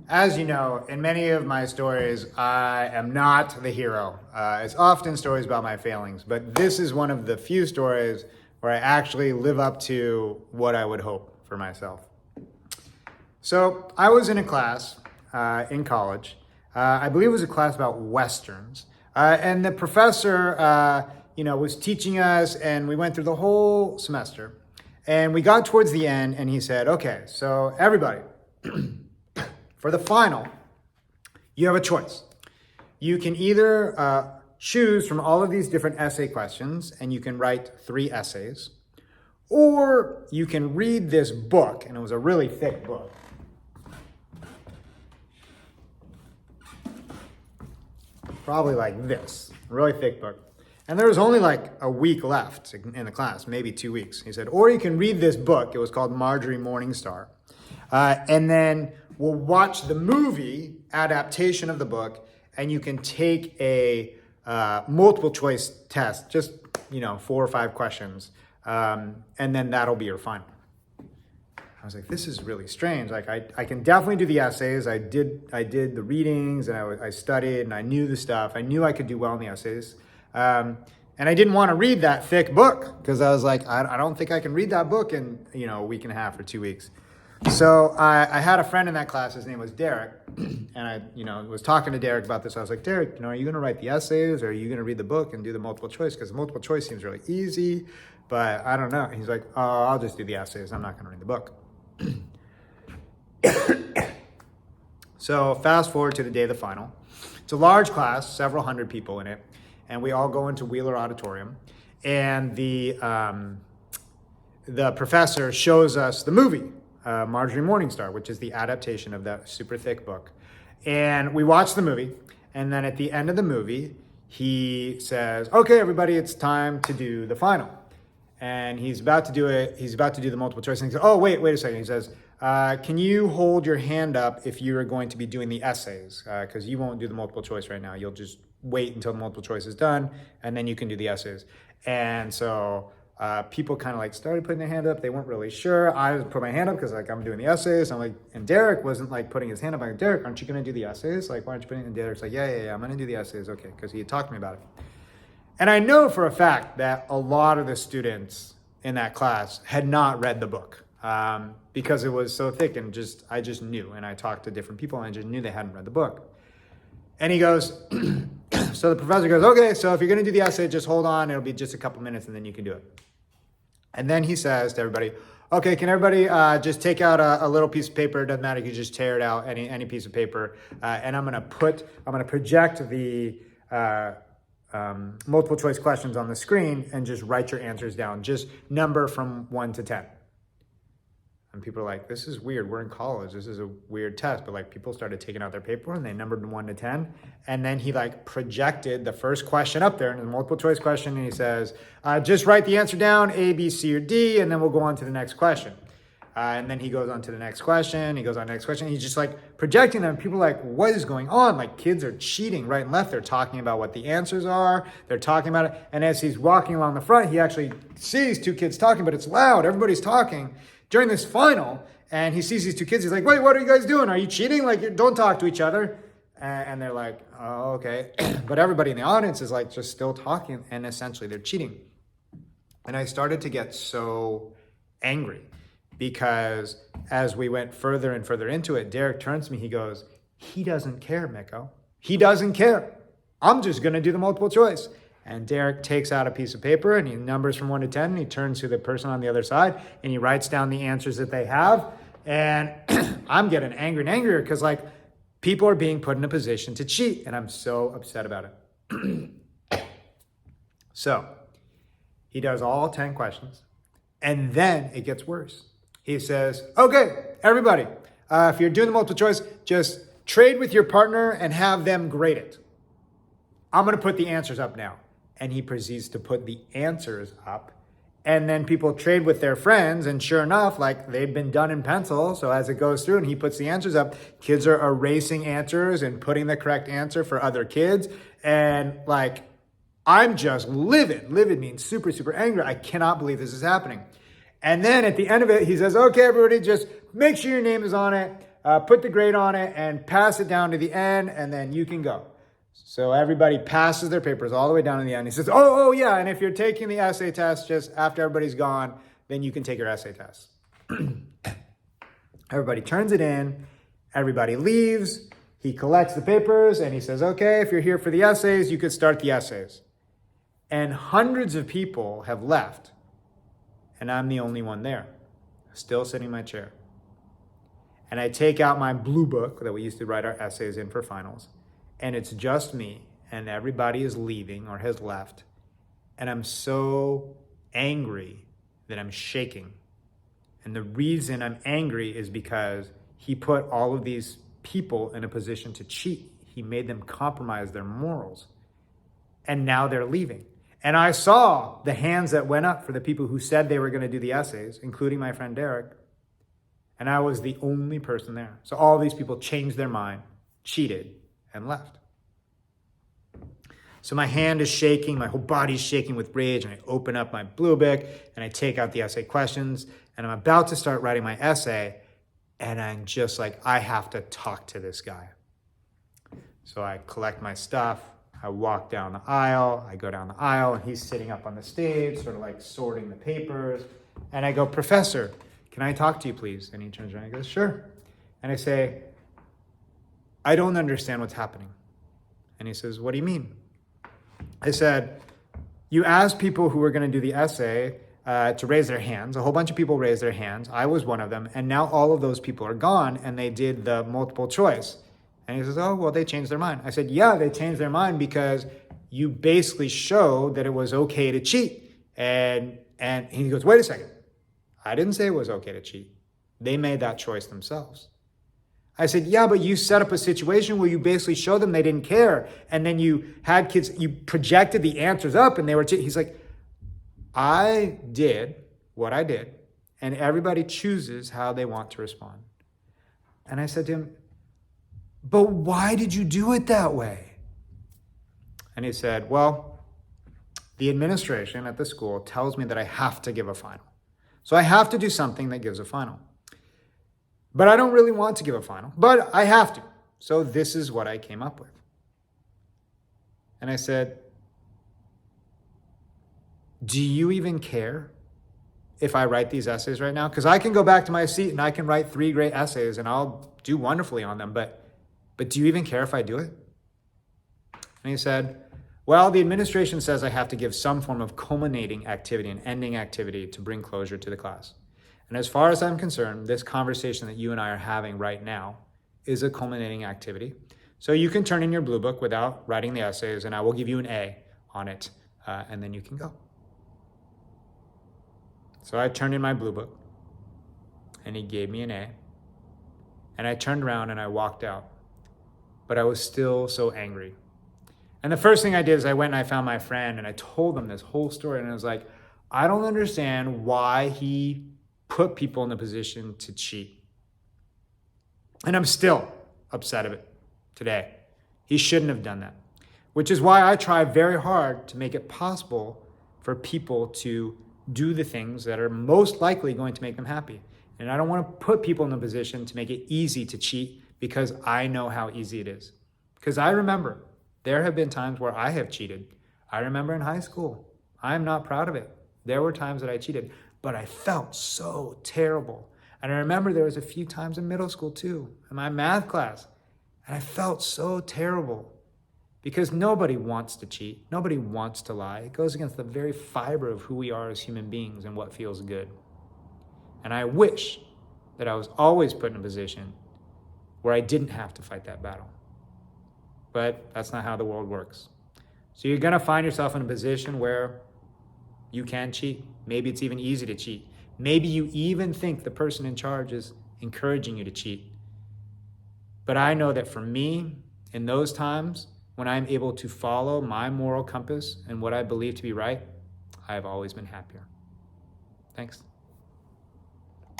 As you know, in many of my stories, I am not the hero. It's often stories about my failings, but this is one of the few stories where I actually live up to what I would hope for myself. So I was in a class in college. I believe it was a class about Westerns. And the professor, was teaching us, and we went through the whole semester. And we got towards the end, and he said, okay, so everybody, for the final, you have a choice. You can either choose from all of these different essay questions, and you can write 3 essays, or you can read this book, and it was a really thick book. Probably like this, a really thick book. And there was only like a week left in the class, maybe 2 weeks. He said, or you can read this book. It was called Marjorie Morningstar. And then we'll watch the movie adaptation of the book, and you can take a multiple choice test, just, 4 or 5 questions. And then that'll be your final. I was like, this is really strange. Like, I can definitely do the essays. I did the readings, and I studied, and I knew the stuff. I knew I could do well in the essays. And I didn't want to read that thick book because I was like, I don't think I can read that book in, a week and a half or 2 weeks. So I had a friend in that class. His name was Derek. And I, was talking to Derek about this. I was like, Derek, are you going to write the essays, or are you going to read the book and do the multiple choice? Because multiple choice seems really easy, but I don't know. He's like, oh, I'll just do the essays. I'm not going to read the book. So fast forward to the day of the final. It's a large class, several hundred people in it, and we all go into Wheeler Auditorium, and the professor shows us the movie, Marjorie Morningstar, which is the adaptation of that super thick book. And we watch the movie, and then at the end of the movie, he says, okay, everybody, it's time to do the final. And he's about to do it. He's about to do the multiple choice. And he says, oh, wait a second. He says, can you hold your hand up if you're going to be doing the essays? Because you won't do the multiple choice right now. You'll just wait until the multiple choice is done, and then you can do the essays. And so people kind of like started putting their hand up. They weren't really sure. I put my hand up because I'm doing the essays. I'm like, and Derek wasn't like putting his hand up. I'm like, Derek, aren't you going to do the essays? Like, why aren't you putting it? And Derek's like, yeah, I'm going to do the essays. Okay, because he had talked to me about it. And I know for a fact that a lot of the students in that class had not read the book because it was so thick, and I just knew. And I talked to different people, and I just knew they hadn't read the book. And he goes, so the professor goes, okay, so if you're going to do the essay, just hold on. It'll be just a couple minutes, and then you can do it. And then he says to everybody, okay, can everybody just take out a little piece of paper? It doesn't matter. You just tear it out, any piece of paper. And I'm going to project the multiple choice questions on the screen and just write your answers down. Just number from 1 to 10. And people are like, this is weird. We're in college. This is a weird test. But like, people started taking out their paper, and they numbered 1 to 10. And then he like projected the first question up there, and the multiple choice question. And he says, just write the answer down, A, B, C, or D, and then we'll go on to the next question. And then he goes on to the next question. He goes on to the next question. He's just like projecting them. People are like, what is going on? Like, kids are cheating right and left. They're talking about what the answers are. They're talking about it. And as he's walking along the front, he actually sees 2 kids talking, but it's loud. Everybody's talking during this final. And he sees these 2 kids. He's like, wait, what are you guys doing? Are you cheating? Like, don't talk to each other. And they're like, oh, okay. But everybody in the audience is like just still talking. And essentially they're cheating. And I started to get so angry. Because as we went further and further into it, Derek turns to me, he goes, he doesn't care, Mikko. He doesn't care. I'm just going to do the multiple choice. And Derek takes out a piece of paper, and he numbers from 1 to 10, and he turns to the person on the other side, and he writes down the answers that they have. And I'm getting angrier and angrier because, like, people are being put in a position to cheat, and I'm so upset about it. So he does all 10 questions, and then it gets worse. He says, okay, everybody, if you're doing the multiple choice, just trade with your partner and have them grade it. I'm going to put the answers up now. And he proceeds to put the answers up. And then people trade with their friends. And sure enough, like, they've been done in pencil. So as it goes through and he puts the answers up, kids are erasing answers and putting the correct answer for other kids. And like, I'm just livid. Livid means super, super angry. I cannot believe this is happening. And then at the end of it, he says, okay, everybody, just make sure your name is on it. put the grade on it and pass it down to the end, and then you can go. So everybody passes their papers all the way down to the end. He says, oh yeah, and if you're taking the essay test just after everybody's gone, then you can take your essay test. Everybody turns it in, everybody leaves, he collects the papers, and he says, okay, if you're here for the essays, you could start the essays. And hundreds of people have left, and I'm the only one there, still sitting in my chair. And I take out my blue book that we used to write our essays in for finals, and it's just me, and everybody is leaving or has left, and I'm so angry that I'm shaking. And the reason I'm angry is because he put all of these people in a position to cheat. He made them compromise their morals, and now they're leaving. And I saw the hands that went up for the people who said they were going to do the essays, including my friend Derek. And I was the only person there. So all these people changed their mind, cheated, and left. So my hand is shaking, my whole body's shaking with rage, and I open up my blue book, and I take out the essay questions, and I'm about to start writing my essay, and I'm just like, I have to talk to this guy. So I collect my stuff, I walk down the aisle, I go down the aisle, and he's sitting up on the stage, sort of like sorting the papers. And I go, Professor, can I talk to you, please? And he turns around and goes, sure. And I say, I don't understand what's happening. And he says, what do you mean? I said, you asked people who were going to do the essay to raise their hands. A whole bunch of people raised their hands. I was one of them. And now all of those people are gone, and they did the multiple choice. And he says, oh, well, they changed their mind. I said, yeah, they changed their mind because you basically showed that it was okay to cheat. And he goes, wait a second. I didn't say it was okay to cheat. They made that choice themselves. I said, yeah, but you set up a situation where you basically showed them they didn't care. And then you had kids, you projected the answers up and they were cheating. He's like, I did what I did, and everybody chooses how they want to respond. And I said to him, but why did you do it that way? And he said, well, the administration at the school tells me that I have to give a final. So I have to do something that gives a final. But I don't really want to give a final, but I have to. So this is what I came up with. And I said, do you even care if I write these essays right now? Because I can go back to my seat and I can write 3 great essays and I'll do wonderfully on them, but do you even care if I do it? And he said, well, the administration says I have to give some form of culminating activity and ending activity to bring closure to the class. And as far as I'm concerned, this conversation that you and I are having right now is a culminating activity. So you can turn in your blue book without writing the essays, and I will give you an A on it, and then you can go. So I turned in my blue book, and he gave me an A. And I turned around and I walked out. But I was still so angry. And the first thing I did is I went and I found my friend and I told him this whole story. And I was like, I don't understand why he put people in the position to cheat. And I'm still upset of it today. He shouldn't have done that. Which is why I try very hard to make it possible for people to do the things that are most likely going to make them happy. And I don't want to put people in a position to make it easy to cheat because I know how easy it is. Because I remember there have been times where I have cheated. I remember in high school. I'm not proud of it. There were times that I cheated, but I felt so terrible. And I remember there was a few times in middle school too, in my math class, and I felt so terrible because nobody wants to cheat. Nobody wants to lie. It goes against the very fiber of who we are as human beings and what feels good. And I wish that I was always put in a position where I didn't have to fight that battle. But that's not how the world works. So you're gonna find yourself in a position where you can cheat. Maybe it's even easy to cheat. Maybe you even think the person in charge is encouraging you to cheat. But I know that for me, in those times, when I'm able to follow my moral compass and what I believe to be right, I have always been happier. Thanks.